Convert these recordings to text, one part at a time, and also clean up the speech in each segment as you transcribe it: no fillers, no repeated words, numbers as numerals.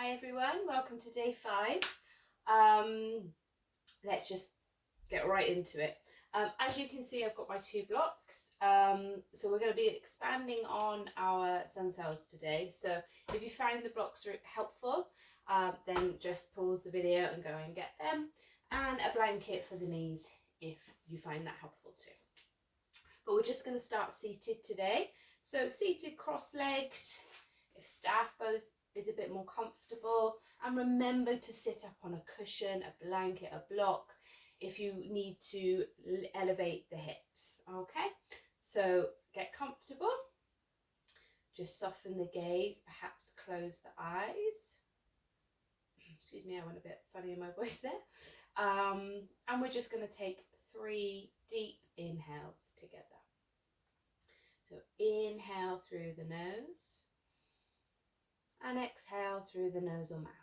Hi everyone, welcome to day 5. Let's just get right into it. As you can see, I've got my 2 blocks. So we're going to be expanding on our sun cells today. So if you find the blocks are helpful, then just pause the video and go and get them. And a blanket for the knees if you find that helpful too. But we're just going to start seated today. So seated cross-legged, if staff pose is a bit more comfortable, and remember to sit up on a cushion, a blanket, a block if you need to elevate the hips. Okay, so get comfortable, just soften the gaze, perhaps close the eyes. Excuse me, I went a bit funny in my voice there. And we're just going to take 3 deep inhales together. So inhale through the nose and exhale through the nose or mouth.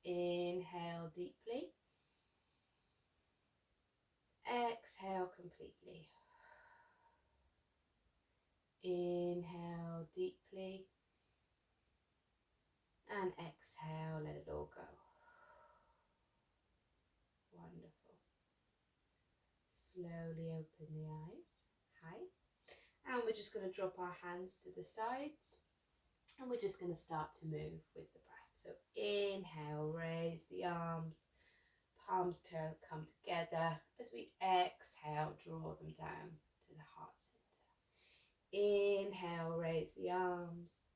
Inhale deeply. Exhale completely. Inhale deeply. And exhale, let it all go. Wonderful. Slowly open the eyes. Hi. And we're just going to drop our hands to the sides. And we're just going to start to move with the breath. So inhale, raise the arms. Palms come together. As we exhale, draw them down to the heart center. Inhale, raise the arms.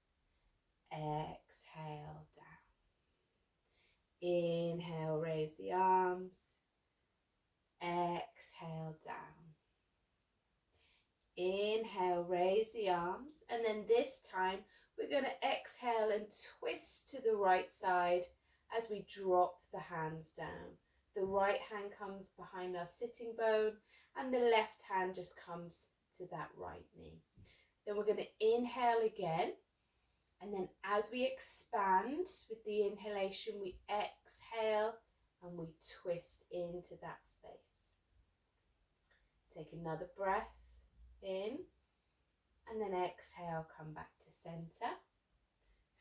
Exhale, down. Inhale, raise the arms. Exhale, down. Inhale, raise the arms. And then this time, we're going to exhale and twist to the right side as we drop the hands down. The right hand comes behind our sitting bone and the left hand just comes to that right knee. Then we're going to inhale again, and then as we expand with the inhalation, we exhale and we twist into that space. Take another breath in, and then exhale, come back to center.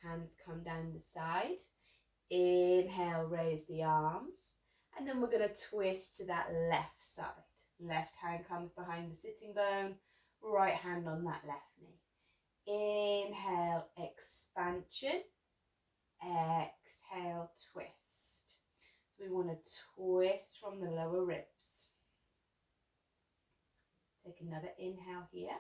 Hands come down the side. Inhale, raise the arms. And then we're going to twist to that left side. Left hand comes behind the sitting bone, right hand on that left knee. Inhale, expansion. Exhale, twist. So we want to twist from the lower ribs. Take another inhale here.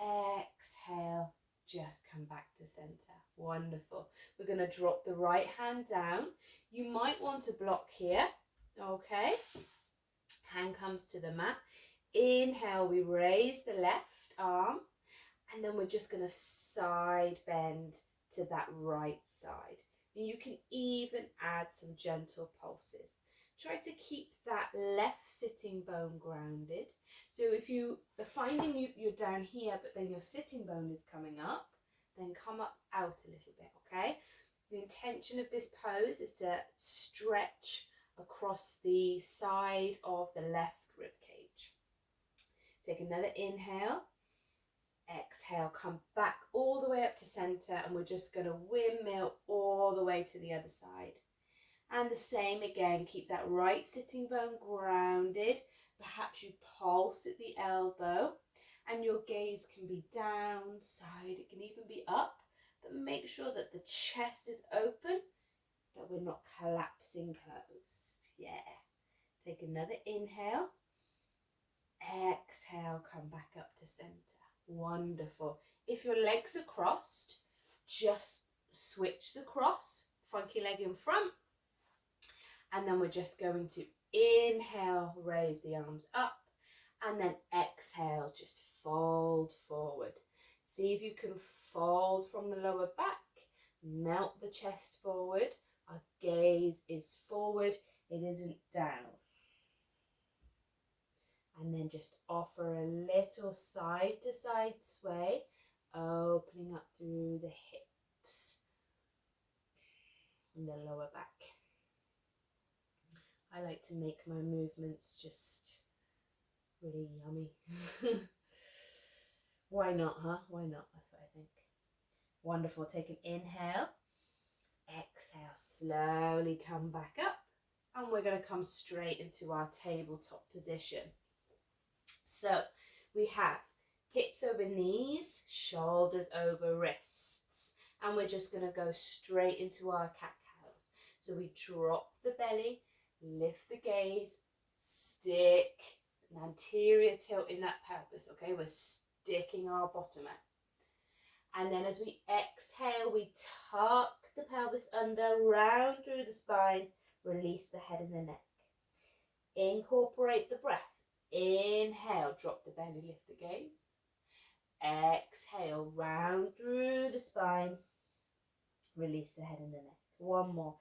Exhale, just come back to center. Wonderful. We're going to drop the right hand down. You might want to block here. Okay. Hand comes to the mat. Inhale, we raise the left arm, and then we're just going to side bend to that right side. And you can even add some gentle pulses. Try to keep that left sitting bone grounded. So if you are finding you're down here, but then your sitting bone is coming up, then come up out a little bit, okay? The intention of this pose is to stretch across the side of the left rib cage. Take another inhale. Exhale, come back all the way up to center, and we're just going to windmill all the way to the other side. And the same again, keep that right sitting bone grounded. Perhaps you pulse at the elbow, and your gaze can be down, side, it can even be up, but make sure that the chest is open, that we're not collapsing closed. Yeah. Take another inhale. Exhale, come back up to center. Wonderful. If your legs are crossed, just switch the cross, funky leg in front, and then we're just going to inhale, raise the arms up, and then exhale, just fold forward. See if you can fold from the lower back, melt the chest forward. Our gaze is forward, it isn't down. And then just offer a little side to side sway, opening up through the hips and the lower back. I like to make my movements just really yummy. Why not, huh? Why not? That's what I think. Wonderful. Take an inhale. Exhale, slowly come back up. And we're going to come straight into our tabletop position. So we have hips over knees, shoulders over wrists. And we're just going to go straight into our cat-cows. So we drop the belly, lift the gaze, stick an anterior tilt in that pelvis, okay? We're sticking our bottom out. And then as we exhale, we tuck the pelvis under, round through the spine, release the head and the neck. Incorporate the breath. Inhale, drop the belly, lift the gaze. Exhale, round through the spine, release the head and the neck. One more.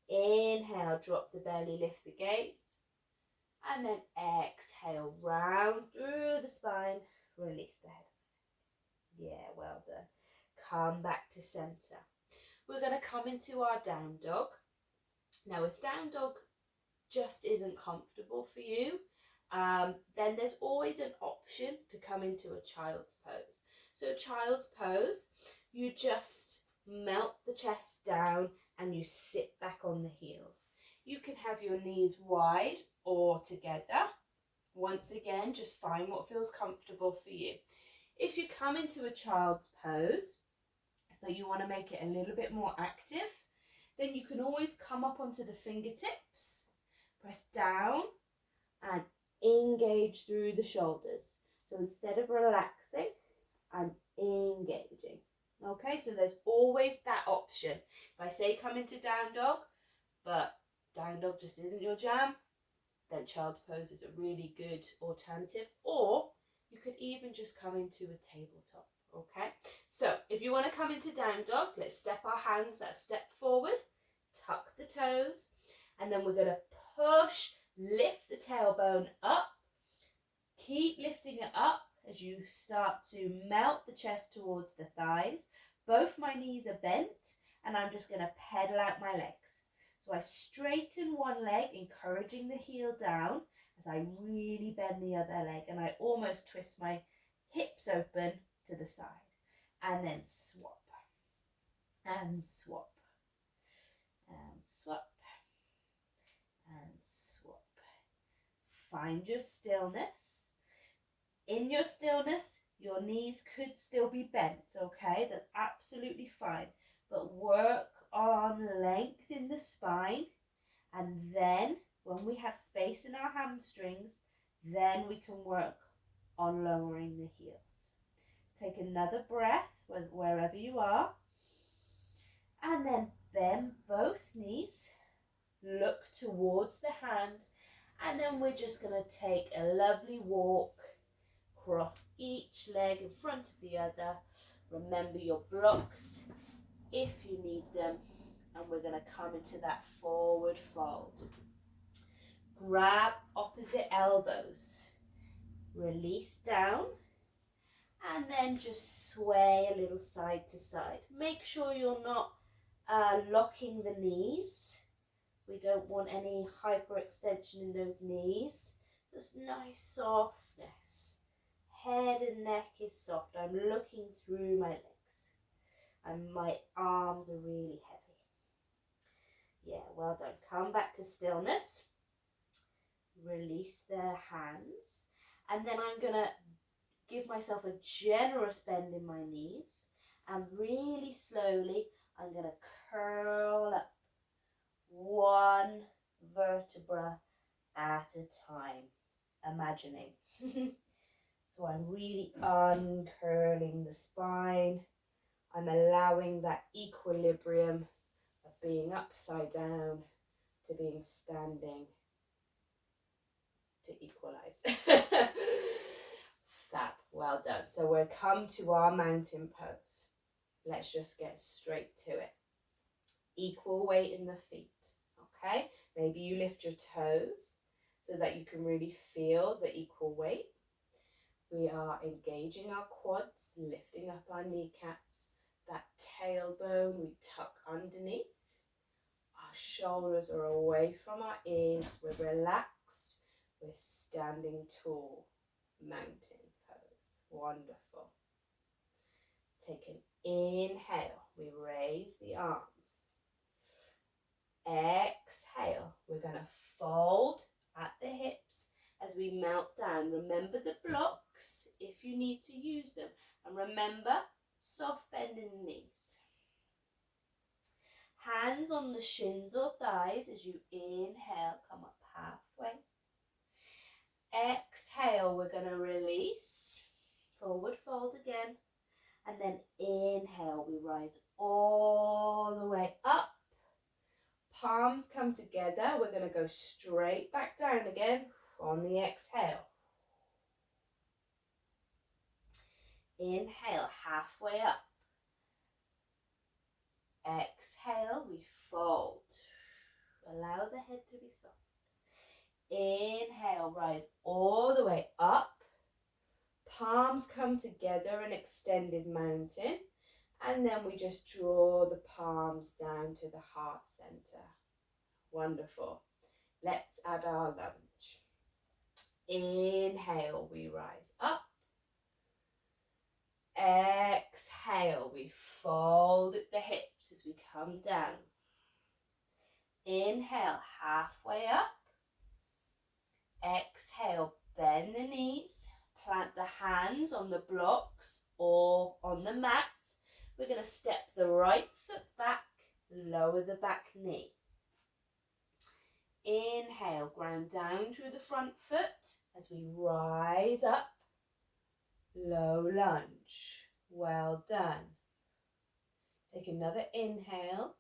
Inhale, drop the belly, lift the gaze. And then exhale, round through the spine, release the head. Yeah, well done. Come back to center. We're going to come into our down dog. Now, if down dog just isn't comfortable for you, then there's always an option to come into a child's pose. So child's pose, you just melt the chest down and you sit back on the heels. You can have your knees wide or together. Once again, just find what feels comfortable for you. If you come into a child's pose, but you want to make it a little bit more active, then you can always come up onto the fingertips, press down and engage through the shoulders. So instead of relaxing, I'm engaging. Okay, so there's always that option. If I say come into down dog, but down dog just isn't your jam, then child's pose is a really good alternative. Or you could even just come into a tabletop. Okay, so if you want to come into down dog, let's step our hands that step forward, tuck the toes, and then we're going to push, lift the tailbone up. Keep lifting it up as you start to melt the chest towards the thighs. Both my knees are bent, and I'm just going to pedal out my legs. So I straighten one leg, encouraging the heel down as I really bend the other leg, and I almost twist my hips open to the side. And then swap, and swap, and swap, and swap. Find your stillness. In your stillness, your knees could still be bent, okay? That's absolutely fine. But work on length in the spine, and then when we have space in our hamstrings, then we can work on lowering the heels. Take another breath wherever you are, and then bend both knees, look towards the hand, and then we're just going to take a lovely walk, cross each leg in front of the other. Remember your blocks if you need them, and we're going to come into that forward fold. Grab opposite elbows, release down, and then just sway a little side to side. Make sure you're not locking the knees. We don't want any hyperextension in those knees. Just nice softness. Head and neck is soft. I'm looking through my legs, and my arms are really heavy. Yeah, well done. Come back to stillness. Release the hands, and then I'm going to give myself a generous bend in my knees, and really slowly I'm going to curl up one vertebra at a time, imagining. So I'm really uncurling the spine. I'm allowing that equilibrium of being upside down to being standing to equalize. Fab, well done. So we'll come to our mountain pose. Let's just get straight to it. Equal weight in the feet, okay? Maybe you lift your toes so that you can really feel the equal weight. We are engaging our quads, lifting up our kneecaps. That tailbone we tuck underneath. Our shoulders are away from our ears. We're relaxed. We're standing tall. Mountain pose. Wonderful. Take an Inhale, we raise the arms. Exhale, we're going to fold at the hips as we melt down. Remember the blocks if you need to use them. And remember, soft bend in the knees. Hands on the shins or thighs as you inhale, come up halfway. Exhale, we're going to release. Forward fold again. And then inhale, we rise all the way up. Palms come together. We're going to go straight back down again on the exhale. Inhale, halfway up. Exhale, we fold. Allow the head to be soft. Inhale, rise all the way up. Palms come together, an extended mountain. And then we just draw the palms down to the heart center. Wonderful. Let's add our lunge. Inhale, we rise up. Exhale, we fold at the hips as we come down. Inhale, halfway up. Exhale, bend the knees. Plant the hands on the blocks or on the mat. We're going to step the right foot back, lower the back knee. Inhale, ground down through the front foot as we rise up. Low lunge. Well done. Take another inhale.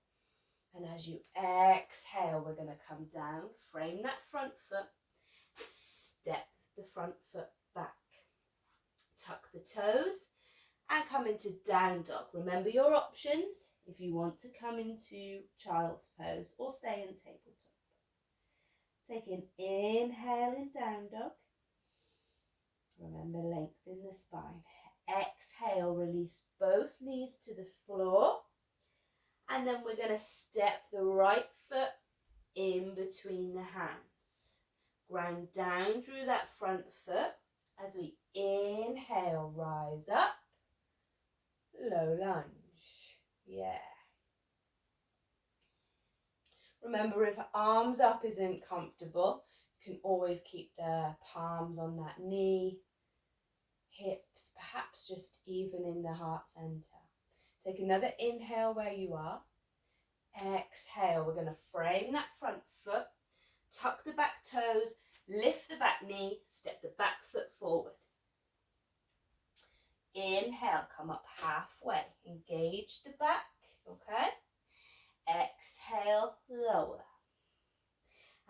And as you exhale, we're going to come down, frame that front foot, step the front foot back. Tuck the toes and come into down dog. Remember your options if you want to come into child's pose or stay in tabletop. Take an inhale in down dog. Remember, lengthen the spine. Exhale, release both knees to the floor. And then we're going to step the right foot in between the hands. Ground down through that front foot as we inhale, rise up. Low lunge. Yeah. Remember, if arms up isn't comfortable, you can always keep the palms on that knee, hips, perhaps just even in the heart center. Take another inhale where you are. Exhale, we're going to frame that front foot, tuck the back toes, lift the back knee, step the back foot forward. Inhale, come up halfway, engage the back, okay? Exhale, lower.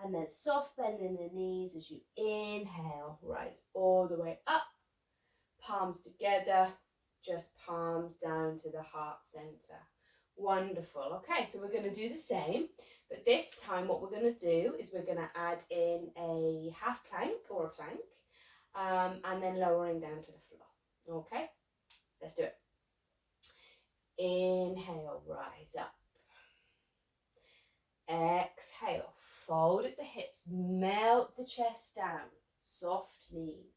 And then soft bend in the knees as you inhale, rise all the way up, palms together, just palms down to the heart center. Wonderful. Okay, so we're going to do the same, but this time what we're going to do is we're going to add in a half plank or a plank, and then lowering down to the floor. Okay, let's do it. Inhale, rise up. Exhale, fold at the hips, melt the chest down, soft knees.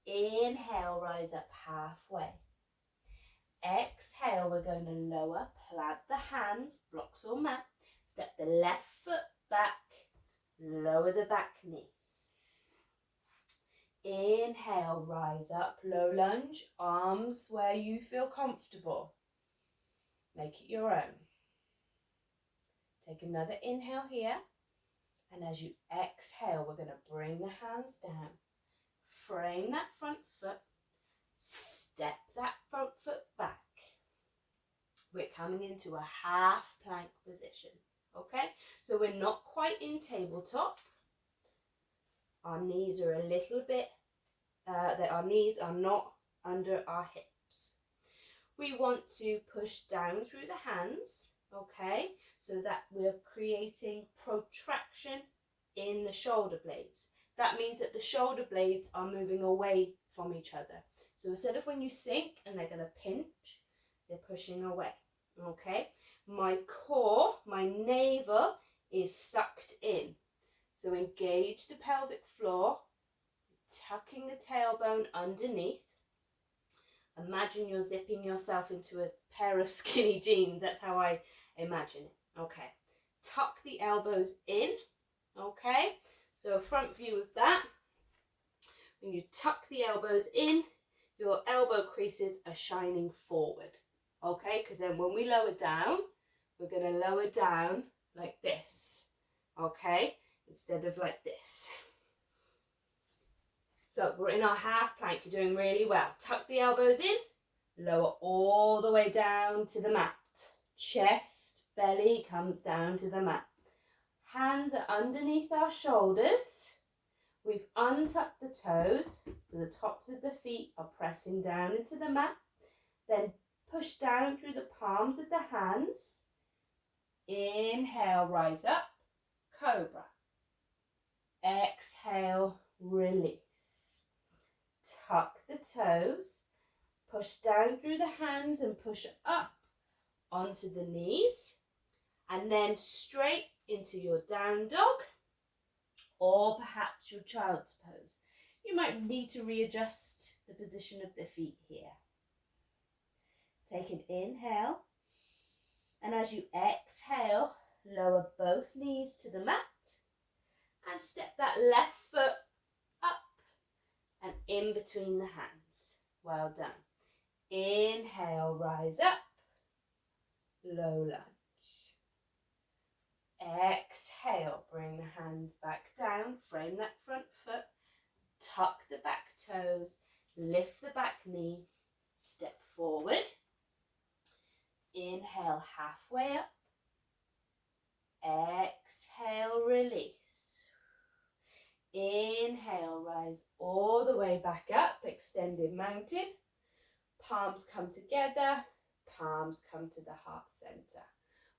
Inhale, rise up halfway. Exhale, we're going to lower, plant the hands, blocks or mat, step the left foot back, lower the back knee. Inhale, rise up, low lunge, arms where you feel comfortable. Make it your own. Take another inhale here, and as you exhale, we're going to bring the hands down, frame that front foot, step that front foot back. We're coming into a half plank position, okay? So we're not quite in tabletop. Our knees are a little bit, our knees are not under our hips. We want to push down through the hands, okay? So that we're creating protraction in the shoulder blades. That means that the shoulder blades are moving away from each other. So instead of when you sink and they're going to pinch, they're pushing away, okay? My core, my navel is sucked in. So engage the pelvic floor, tucking the tailbone underneath. Imagine you're zipping yourself into a pair of skinny jeans. That's how I imagine it. Okay. Tuck the elbows in. Okay. So a front view of that. When you tuck the elbows in, your elbow creases are shining forward. Okay. Because then when we lower down, we're going to lower down like this. Okay. Instead of like this. So we're in our half plank. You're doing really well. Tuck the elbows in, lower all the way down to the mat. Chest, belly comes down to the mat. Hands are underneath our shoulders. We've untucked the toes, so the tops of the feet are pressing down into the mat. Then push down through the palms of the hands. Inhale, rise up, cobra. Exhale, release. Tuck the toes, push down through the hands and push up onto the knees, and then straight into your down dog or perhaps your child's pose. You might need to readjust the position of the feet here. Take an inhale, and as you exhale, lower both knees to the mat and step that left foot up and in between the hands. Well done. Inhale, rise up, low lunge. Exhale, bring the hands back down, frame that front foot, tuck the back toes, lift the back knee, step forward. Inhale, halfway up. Exhale, release. Inhale, rise all the way back up, extended mountain. Palms come together, palms come to the heart center.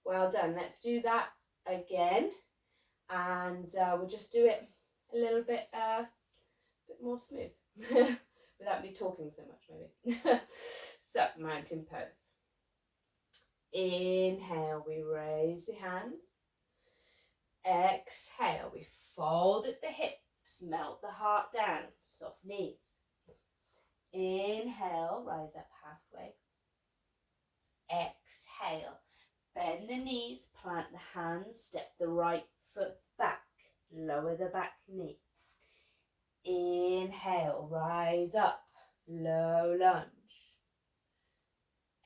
Well done. Let's do that again, and we'll just do it a little bit more smooth without me talking so much, maybe. So, mountain pose. Inhale, we raise the hands. Exhale, we fold at the hips, melt the heart down, soft knees. Inhale, rise up halfway. Exhale, bend the knees, plant the hands, step the right foot back, lower the back knee. Inhale, rise up, low lunge.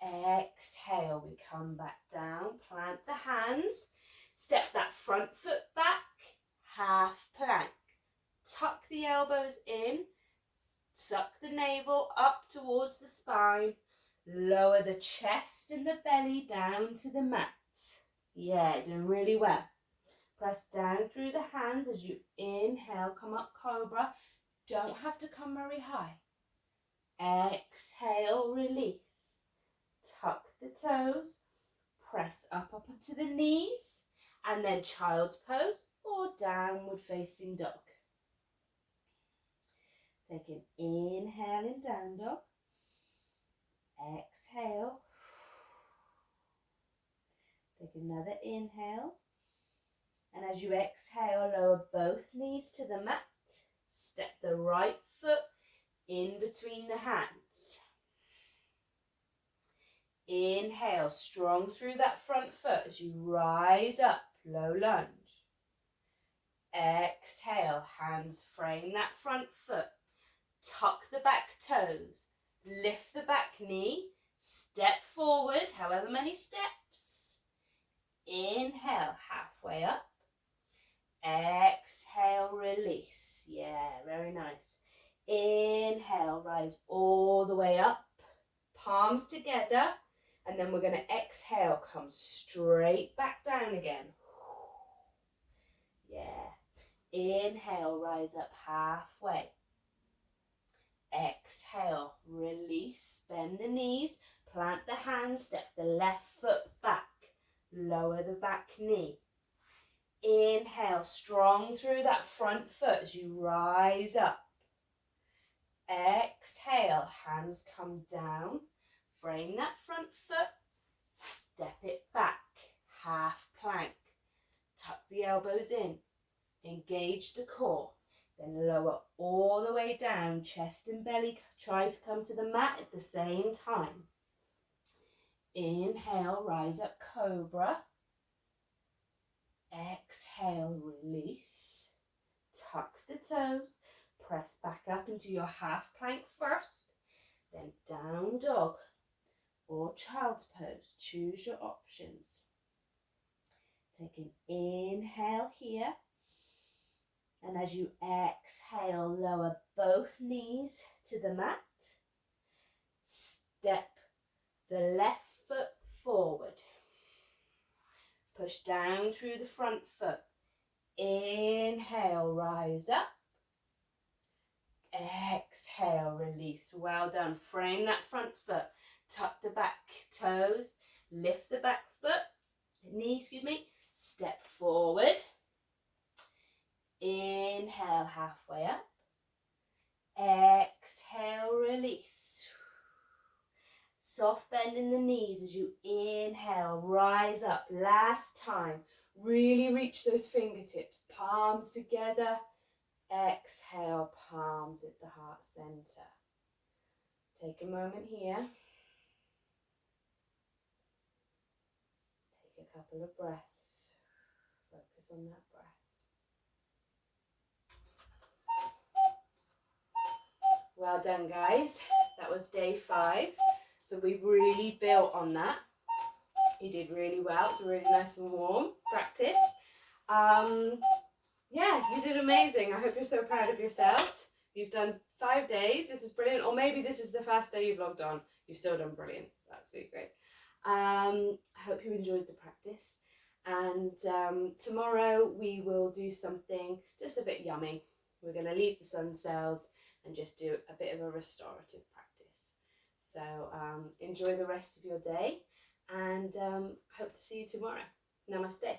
Exhale, we come back down, plant the hands, step that front foot back, half plank. Tuck the elbows in, suck the navel up towards the spine, lower the chest and the belly down to the mat. Yeah, doing really well. Press down through the hands as you inhale, come up cobra. Don't have to come very high. Exhale, release. Tuck the toes, press up onto the knees, and then child's pose or downward facing dog. Take an inhale in down dog. Exhale. Take another inhale. And as you exhale, lower both knees to the mat. Step the right foot in between the hands. Inhale, strong through that front foot as you rise up, low lunge. Exhale, hands frame that front foot. Tuck the back toes, lift the back knee, step forward, however many steps. Inhale, halfway up. Exhale, release. Yeah, very nice. Inhale, rise all the way up, palms together, and then we're going to exhale, come straight back down again. Yeah. Inhale, rise up halfway. Exhale, release, bend the knees, plant the hands, step the left foot back, lower the back knee. Inhale, strong through that front foot as you rise up. Exhale, hands come down, frame that front foot, step it back, half plank. Tuck the elbows in, engage the core. Then lower all the way down, chest and belly try to come to the mat at the same time. Inhale, rise up, cobra. Exhale, release. Tuck the toes. Press back up into your half plank first. Then down dog or child's pose. Choose your options. Take an inhale here. And as you exhale, lower both knees to the mat. Step the left foot forward. Push down through the front foot. Inhale, rise up. Exhale, release. Well done. Frame that front foot. Tuck the back toes. Lift the back foot. Knee, Step forward. Inhale, halfway up. Exhale, release. Soft bend in the knees as you inhale, rise up. Last time. Really reach those fingertips. Palms together. Exhale, palms at the heart center. Take a moment here. Take a couple of breaths. Focus on that breath. Well done, guys. That was day 5. So we've really built on that. You did really well. It's really nice and warm practice. Yeah, you did amazing. I hope you're so proud of yourselves. You've done 5 days. This is brilliant. Or maybe this is the first day you've logged on. You've still done brilliant. It's absolutely great. I hope you enjoyed the practice. And tomorrow we will do something just a bit yummy. We're going to leave the sun cells and just do a bit of a restorative practice. So enjoy the rest of your day and hope to see you tomorrow. Namaste.